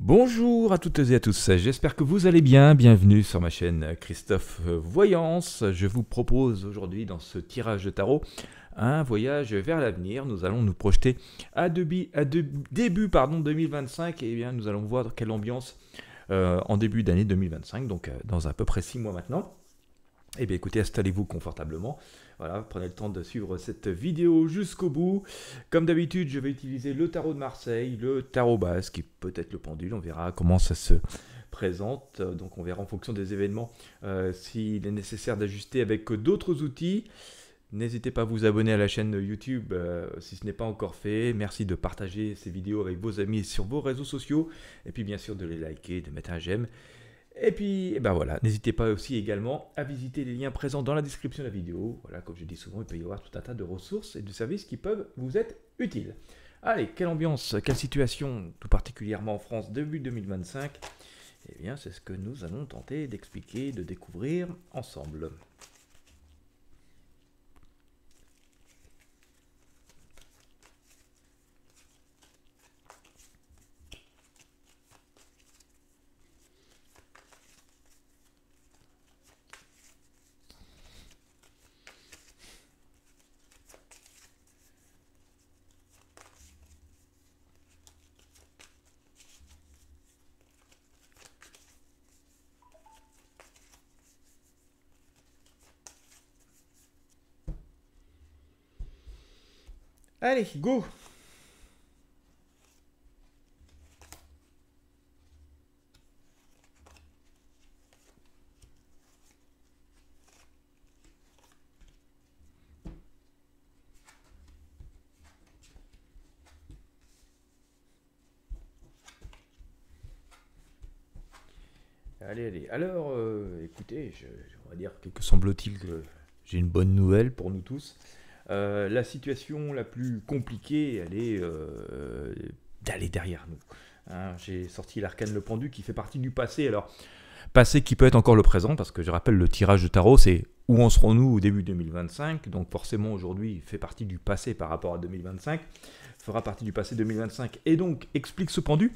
Bonjour à toutes et à tous, j'espère que vous allez bien, bienvenue sur ma chaîne Christophe Voyance. Je vous propose aujourd'hui dans ce tirage de tarot un voyage vers l'avenir. Nous allons nous projeter à début 2025 et bien nous allons voir quelle ambiance en début d'année 2025, donc dans à peu près 6 mois maintenant. Eh bien écoutez, installez-vous confortablement, voilà, prenez le temps de suivre cette vidéo jusqu'au bout. Comme d'habitude, je vais utiliser le tarot de Marseille, le tarot basque, qui peut être le pendule, on verra comment ça se présente. Donc on verra en fonction des événements s'il est nécessaire d'ajuster avec d'autres outils. N'hésitez pas à vous abonner à la chaîne YouTube si ce n'est pas encore fait. Merci de partager ces vidéos avec vos amis sur vos réseaux sociaux. Et puis bien sûr de les liker, de mettre un j'aime. Et puis, ben voilà, n'hésitez pas aussi également à visiter les liens présents dans la description de la vidéo. Voilà, comme je dis souvent, il peut y avoir tout un tas de ressources et de services qui peuvent vous être utiles. Allez, quelle ambiance, quelle situation, tout particulièrement en France, début 2025. Eh bien, c'est ce que nous allons tenter d'expliquer, de découvrir ensemble. Allez, go! Allez. Alors, écoutez, on va dire que semble-t-il que j'ai une bonne nouvelle pour nous tous. La situation la plus compliquée, elle est d'aller derrière nous. Hein, j'ai sorti l'arcane le pendu qui fait partie du passé. Alors, passé qui peut être encore le présent, parce que je rappelle le tirage de tarot, c'est où en serons-nous au début 2025. Donc forcément aujourd'hui, il fait partie du passé par rapport à 2025. Fera partie du passé 2025 et donc explique ce pendu.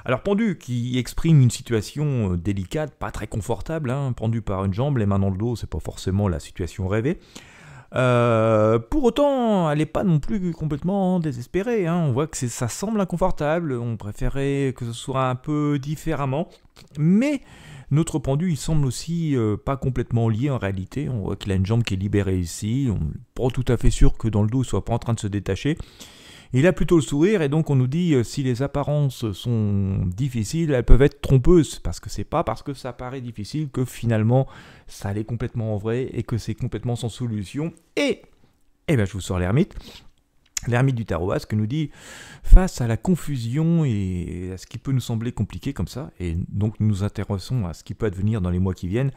Alors pendu qui exprime une situation délicate, pas très confortable, hein, pendu par une jambe, les mains dans le dos, c'est pas forcément la situation rêvée. Pour autant, elle n'est pas non plus complètement désespérée, hein. On voit que ça semble inconfortable, on préférait que ce soit un peu différemment, mais notre pendu, il semble aussi pas complètement lié en réalité. On voit qu'il a une jambe qui est libérée ici, on n'est pas tout à fait sûr que dans le dos, il ne soit pas en train de se détacher. Il a plutôt le sourire et donc on nous dit si les apparences sont difficiles, elles peuvent être trompeuses parce que c'est pas parce que ça paraît difficile que finalement ça l'est complètement en vrai et que c'est complètement sans solution. Et ben je vous sors l'ermite. L'ermite du tarot basque nous dit face à la confusion et à ce qui peut nous sembler compliqué comme ça, et donc nous nous intéressons à ce qui peut advenir dans les mois qui viennent.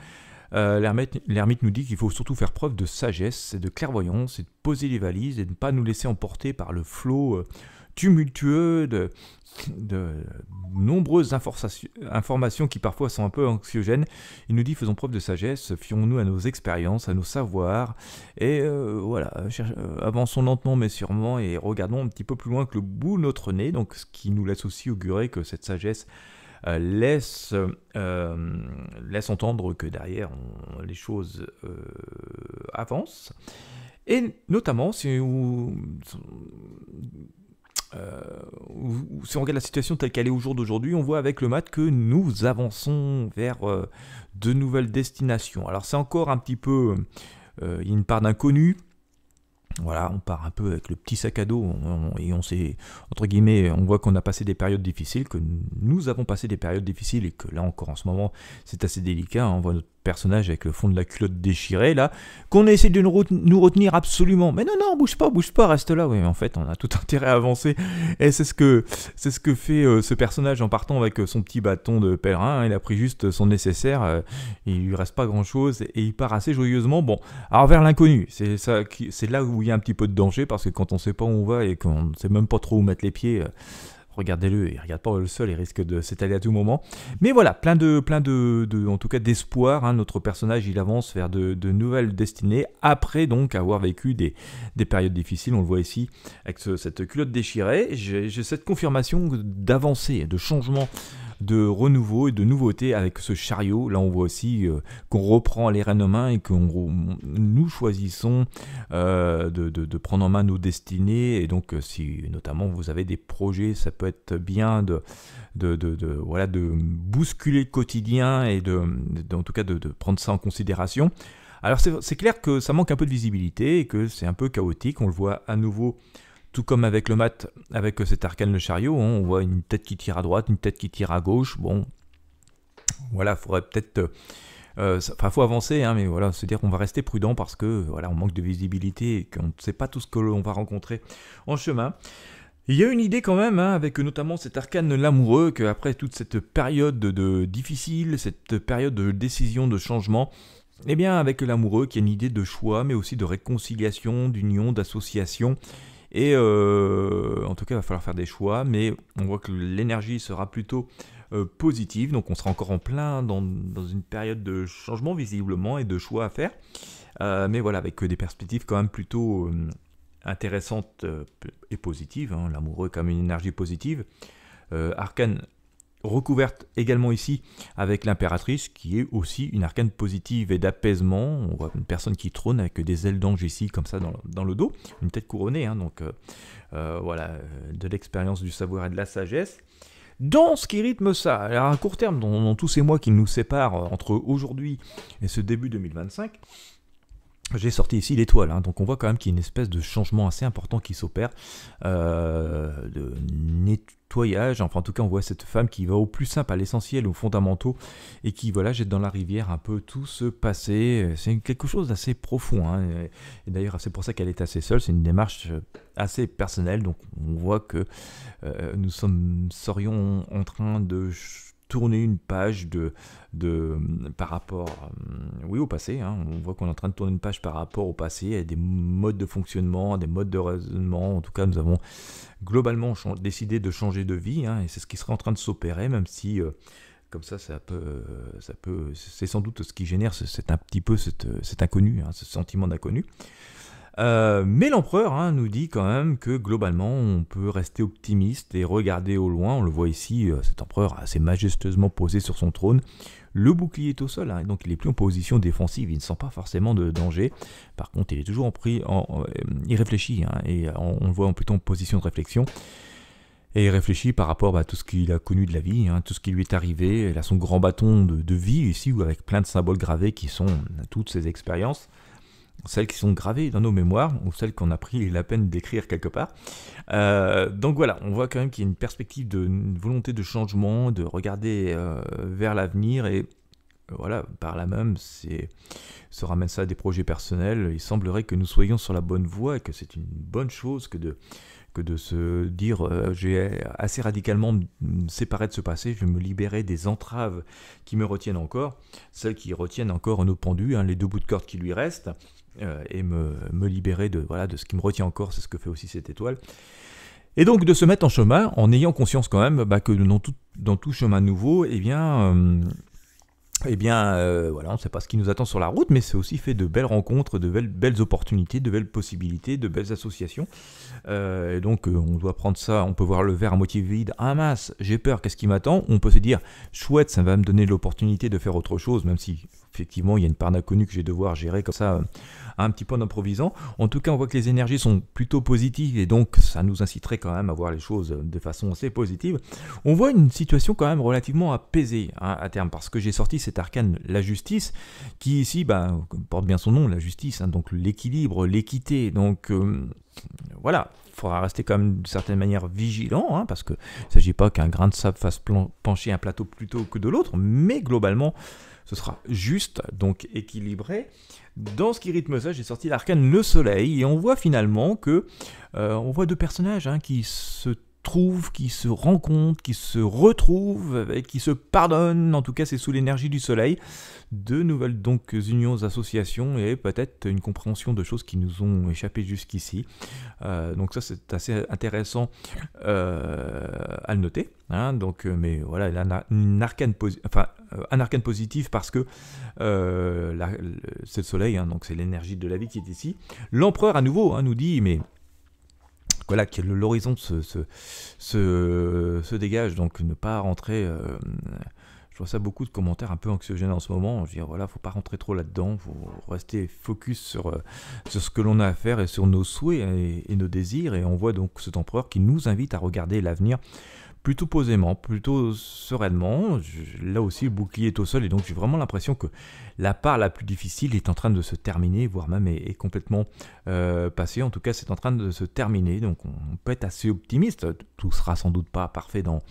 L'ermite nous dit qu'il faut surtout faire preuve de sagesse et de clairvoyance et de poser les valises et de ne pas nous laisser emporter par le flot tumultueux de nombreuses informations qui parfois sont un peu anxiogènes. Il nous dit faisons preuve de sagesse, fions-nous à nos expériences, à nos savoirs et voilà, avançons lentement mais sûrement et regardons un petit peu plus loin que le bout de notre nez, donc ce qui nous laisse aussi augurer que cette sagesse laisse entendre que derrière les choses avancent. Et notamment, si on regarde la situation telle qu'elle est au jour d'aujourd'hui, on voit avec le mat que nous avançons vers de nouvelles destinations. Alors c'est encore un petit peu, il y a une part d'inconnu. Voilà, on part un peu avec le petit sac à dos et on s'est, entre guillemets, on voit qu'on a passé des périodes difficiles, que nous avons passé des périodes difficiles et que là encore en ce moment c'est assez délicat, hein. On voit notre personnage avec le fond de la culotte déchiré là, qu'on essaie de nous retenir absolument, mais non, bouge pas, reste là. Oui, en fait on a tout intérêt à avancer et c'est ce que fait ce personnage en partant avec son petit bâton de pèlerin, hein. Il a pris juste son nécessaire, il lui reste pas grand chose et il part assez joyeusement. Bon, alors vers l'inconnu, c'est là où il y a un petit peu de danger parce que quand on sait pas où on va et qu'on ne sait même pas trop où mettre les pieds, regardez-le, il regarde pas le sol, il risque de s'étaler à tout moment. Mais voilà, plein de en tout cas d'espoir, hein. Notre personnage, il avance vers de nouvelles destinées, après donc avoir vécu des périodes difficiles, on le voit ici, avec cette culotte déchirée. J'ai cette confirmation d'avancée, de changement de renouveau et de nouveauté avec ce chariot. Là, on voit aussi qu'on reprend les rênes en main et que nous choisissons de prendre en main nos destinées. Et donc, si notamment vous avez des projets, ça peut être bien de bousculer le quotidien et en tout cas de prendre ça en considération. Alors, c'est clair que ça manque un peu de visibilité et que c'est un peu chaotique. On le voit à nouveau. Tout comme avec le mat, avec cet arcane le chariot, hein, on voit une tête qui tire à droite, une tête qui tire à gauche. Bon, voilà, il faudrait peut-être... faut avancer, hein, mais voilà, se dire qu'on va rester prudent parce que voilà, on manque de visibilité et qu'on ne sait pas tout ce que l'on va rencontrer en chemin. Il y a une idée quand même, hein, avec notamment cet arcane l'amoureux, qu'après toute cette période difficile, cette période de décision, de changement, eh bien avec l'amoureux qui a une idée de choix, mais aussi de réconciliation, d'union, d'association. Et en tout cas, il va falloir faire des choix, mais on voit que l'énergie sera plutôt positive, donc on sera encore en plein dans une période de changement visiblement et de choix à faire, mais voilà, avec des perspectives quand même plutôt intéressantes et positives, hein. L'amoureux est quand même une énergie positive. Arcane recouverte également ici avec l'impératrice qui est aussi une arcane positive et d'apaisement. On voit une personne qui trône avec des ailes d'ange ici comme ça dans le dos, une tête couronnée, hein, donc voilà, de l'expérience, du savoir et de la sagesse. Dans ce qui rythme ça, alors à court terme, dans tous ces mois qui nous séparent entre aujourd'hui et ce début 2025, j'ai sorti ici l'étoile, hein, donc on voit quand même qu'il y a une espèce de changement assez important qui s'opère, de nettoyage, enfin en tout cas on voit cette femme qui va au plus simple, à l'essentiel, aux fondamentaux, et qui voilà jette dans la rivière un peu tout ce passé. C'est quelque chose d'assez profond, hein, et d'ailleurs c'est pour ça qu'elle est assez seule, c'est une démarche assez personnelle, donc on voit que nous serions en train de tourner une page par rapport au passé, hein. On voit qu'on est en train de tourner une page par rapport au passé, à des modes de fonctionnement, des modes de raisonnement. En tout cas, nous avons globalement décidé de changer de vie, hein, et c'est ce qui serait en train de s'opérer, même si comme ça c'est sans doute ce qui génère c'est un petit peu cet inconnu, hein, ce sentiment d'inconnu. Mais l'empereur, hein, nous dit quand même que globalement on peut rester optimiste et regarder au loin. On le voit ici, cet empereur assez majestueusement posé sur son trône. Le bouclier est au sol, hein, donc il n'est plus en position défensive, il ne sent pas forcément de danger. Par contre, il est toujours il réfléchit, hein, et on le voit plutôt en position de réflexion. Et il réfléchit par rapport à tout ce qu'il a connu de la vie, hein, tout ce qui lui est arrivé. Il a son grand bâton de vie ici, avec plein de symboles gravés qui sont toutes ses expériences. Celles qui sont gravées dans nos mémoires, ou celles qu'on a pris la peine d'écrire quelque part. Donc voilà, on voit quand même qu'il y a une perspective une volonté de changement, de regarder vers l'avenir, et voilà, par là même, se ramène ça à des projets personnels. Il semblerait que nous soyons sur la bonne voie, et que c'est une bonne chose que de se dire je vais assez radicalement me séparer de ce passé, je vais me libérer des entraves qui me retiennent encore, celles qui retiennent encore nos pendus, hein, les 2 bouts de corde qui lui restent, et me libérer de ce qui me retient encore. C'est ce que fait aussi cette étoile. Et donc de se mettre en chemin en ayant conscience quand même que dans tout chemin nouveau, voilà, on ne sait pas ce qui nous attend sur la route, mais c'est aussi fait de belles rencontres, de belles opportunités, de belles possibilités, de belles associations. Et donc on doit prendre ça, on peut voir le verre à moitié vide. Ah mince, j'ai peur, qu'est-ce qui m'attend? On peut se dire, chouette, ça va me donner l'opportunité de faire autre chose, même si effectivement il y a une part d'inconnu que je vais devoir gérer comme ça, un petit peu en improvisant. En tout cas, on voit que les énergies sont plutôt positives, et donc ça nous inciterait quand même à voir les choses de façon assez positive. On voit une situation quand même relativement apaisée, hein, à terme, parce que j'ai sorti cet arcane, la justice, qui ici porte bien son nom, la justice, hein, donc l'équilibre, l'équité. Donc voilà, il faudra rester quand même d'une certaine manière vigilant, hein, parce qu'il ne s'agit pas qu'un grain de sable fasse pencher un plateau plutôt que de l'autre, mais globalement ce sera juste, donc équilibré. Dans ce qui rythme ça, j'ai sorti l'arcane le soleil, et on voit finalement que on voit 2 personnages, hein, qui se trouvent, qui se rencontrent, qui se retrouvent, et qui se pardonnent. En tout cas, c'est sous l'énergie du soleil. 2 nouvelles donc unions, associations, et peut-être une compréhension de choses qui nous ont échappé jusqu'ici. Donc ça, c'est assez intéressant à le noter, hein. Donc, mais voilà, un arcane positif parce que c'est le soleil, hein, donc c'est l'énergie de la vie qui est ici. L'empereur à nouveau, hein, nous dit, mais voilà, que l'horizon se dégage, donc ne pas rentrer. Je vois ça beaucoup de commentaires un peu anxiogènes en ce moment. Je veux dire, voilà, faut pas rentrer trop là-dedans, faut rester focus sur ce que l'on a à faire et sur nos souhaits et nos désirs. Et on voit donc cet empereur qui nous invite à regarder l'avenir plutôt posément, plutôt sereinement. Là aussi, le bouclier est au sol et donc j'ai vraiment l'impression que la part la plus difficile est en train de se terminer, voire même est complètement passée. En tout cas, c'est en train de se terminer. Donc on peut être assez optimiste. Tout sera sans doute pas parfait dans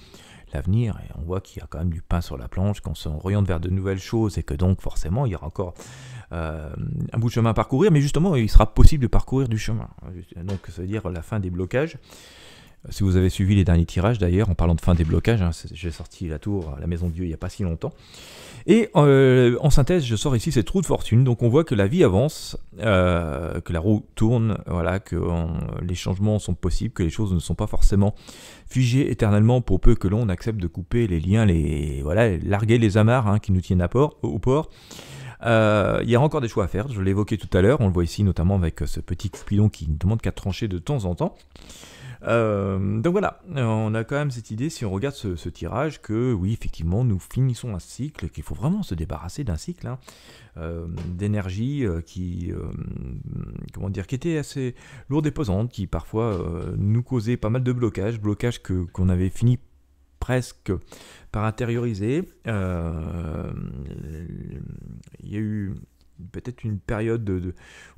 l'avenir et on voit qu'il y a quand même du pain sur la planche, qu'on s'oriente vers de nouvelles choses et que donc forcément il y aura encore un bout de chemin à parcourir, mais justement il sera possible de parcourir du chemin. Donc ça veut dire la fin des blocages. Si vous avez suivi les derniers tirages d'ailleurs, en parlant de fin des blocages, j'ai sorti la tour, la maison de Dieu il n'y a pas si longtemps. Et en synthèse, je sors ici cette roue de fortune. Donc on voit que la vie avance, que la roue tourne, voilà, que les changements sont possibles, que les choses ne sont pas forcément figées éternellement pour peu que l'on accepte de couper les liens, voilà, larguer les amarres qui nous tiennent au port. Il y a encore des choix à faire, je l'ai évoqué tout à l'heure, on le voit ici notamment avec ce petit Cupidon qui ne demande qu'à trancher de temps en temps. Donc voilà, on a quand même cette idée, si on regarde ce tirage, que oui, effectivement, nous finissons un cycle, qu'il faut vraiment se débarrasser d'un cycle d'énergie qui était assez lourde et pesante, qui parfois nous causait pas mal de blocages qu'on avait fini presque par intérioriser. Il y a eu peut-être une période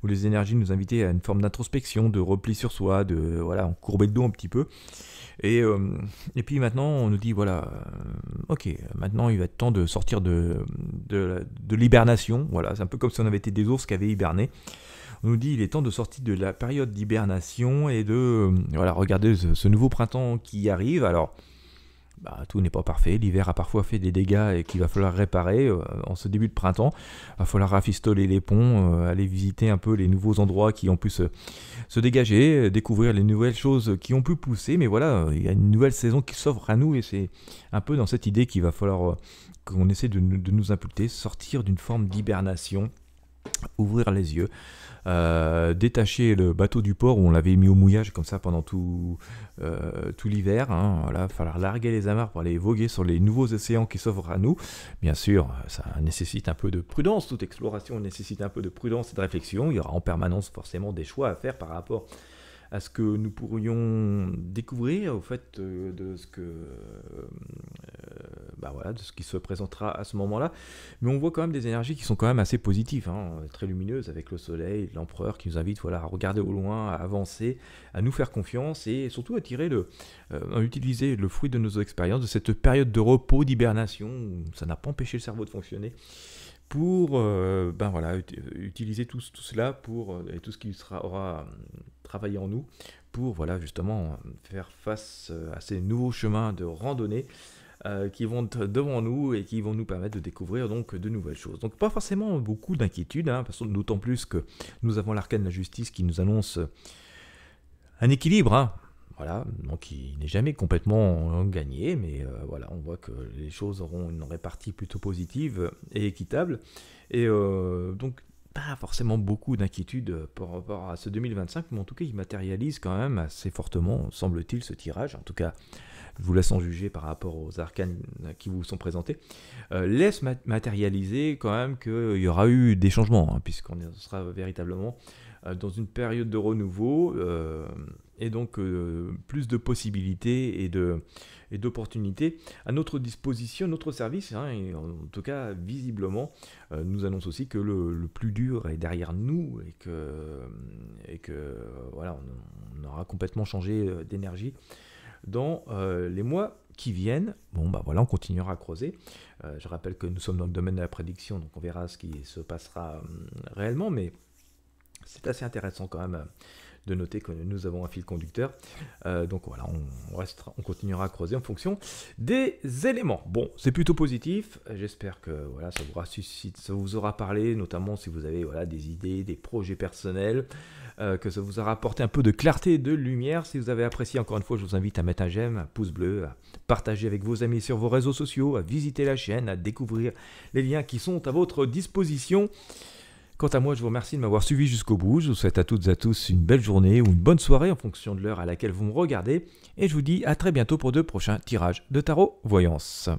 où les énergies nous invitaient à une forme d'introspection, de repli sur soi, on courbait le dos un petit peu. Et puis maintenant, on nous dit, ok, maintenant il va être temps de sortir de l'hibernation. Voilà, c'est un peu comme si on avait été des ours qui avaient hiberné. On nous dit il est temps de sortir de la période d'hibernation et de regarder ce nouveau printemps qui arrive. Alors, tout n'est pas parfait, l'hiver a parfois fait des dégâts et qu'il va falloir réparer en ce début de printemps. Il va falloir rafistoler les ponts, aller visiter un peu les nouveaux endroits qui ont pu se dégager, découvrir les nouvelles choses qui ont pu pousser. Mais voilà, il y a une nouvelle saison qui s'offre à nous et c'est un peu dans cette idée qu'il va falloir qu'on essaie de nous impulser, sortir d'une forme d'hibernation, ouvrir les yeux. Détacher le bateau du port où on l'avait mis au mouillage comme ça pendant tout l'hiver. Il va falloir larguer les amarres pour aller voguer sur les nouveaux océans qui s'offrent à nous. Bien sûr, ça nécessite un peu de prudence. Toute exploration nécessite un peu de prudence et de réflexion. Il y aura en permanence forcément des choix à faire par rapport à ce que nous pourrions découvrir au fait de ce qui se présentera à ce moment-là. Mais on voit quand même des énergies qui sont quand même assez positives, très lumineuses, avec le soleil, l'empereur qui nous invite à regarder au loin, à avancer, à nous faire confiance et surtout à utiliser le fruit de nos expériences, de cette période de repos, d'hibernation, où ça n'a pas empêché le cerveau de fonctionner, pour utiliser tout cela et tout ce qui aura travaillé en nous pour justement faire face à ces nouveaux chemins de randonnée qui vont être devant nous et qui vont nous permettre de découvrir donc de nouvelles choses. Donc pas forcément beaucoup d'inquiétude, d'autant plus que nous avons l'arcane de la justice qui nous annonce un équilibre. Donc il n'est jamais complètement gagné, mais on voit que les choses auront une répartie plutôt positive et équitable. Et donc pas forcément beaucoup d'inquiétude par rapport à ce 2025, mais en tout cas il matérialise quand même assez fortement, semble-t-il, ce tirage. En tout cas, je vous laisse en juger par rapport aux arcanes qui vous sont présentés, laisse matérialiser quand même qu'il y aura eu des changements, puisqu'on sera véritablement dans une période de renouveau, et donc plus de possibilités et d'opportunités à notre disposition, notre service, et en tout cas visiblement nous annonce aussi que le plus dur est derrière nous et que on aura complètement changé d'énergie dans les mois qui viennent. On continuera à creuser. Je rappelle que nous sommes dans le domaine de la prédiction, donc on verra ce qui se passera réellement, mais c'est assez intéressant quand même de noter que nous avons un fil conducteur. On continuera à creuser en fonction des éléments. Bon, c'est plutôt positif. J'espère que ça vous aura parlé, notamment si vous avez des idées, des projets personnels, que ça vous aura apporté un peu de clarté et de lumière. Si vous avez apprécié, encore une fois, je vous invite à mettre un j'aime, un pouce bleu, à partager avec vos amis sur vos réseaux sociaux, à visiter la chaîne, à découvrir les liens qui sont à votre disposition. Quant à moi, je vous remercie de m'avoir suivi jusqu'au bout. Je vous souhaite à toutes et à tous une belle journée ou une bonne soirée en fonction de l'heure à laquelle vous me regardez. Et je vous dis à très bientôt pour de prochains tirages de tarot voyance.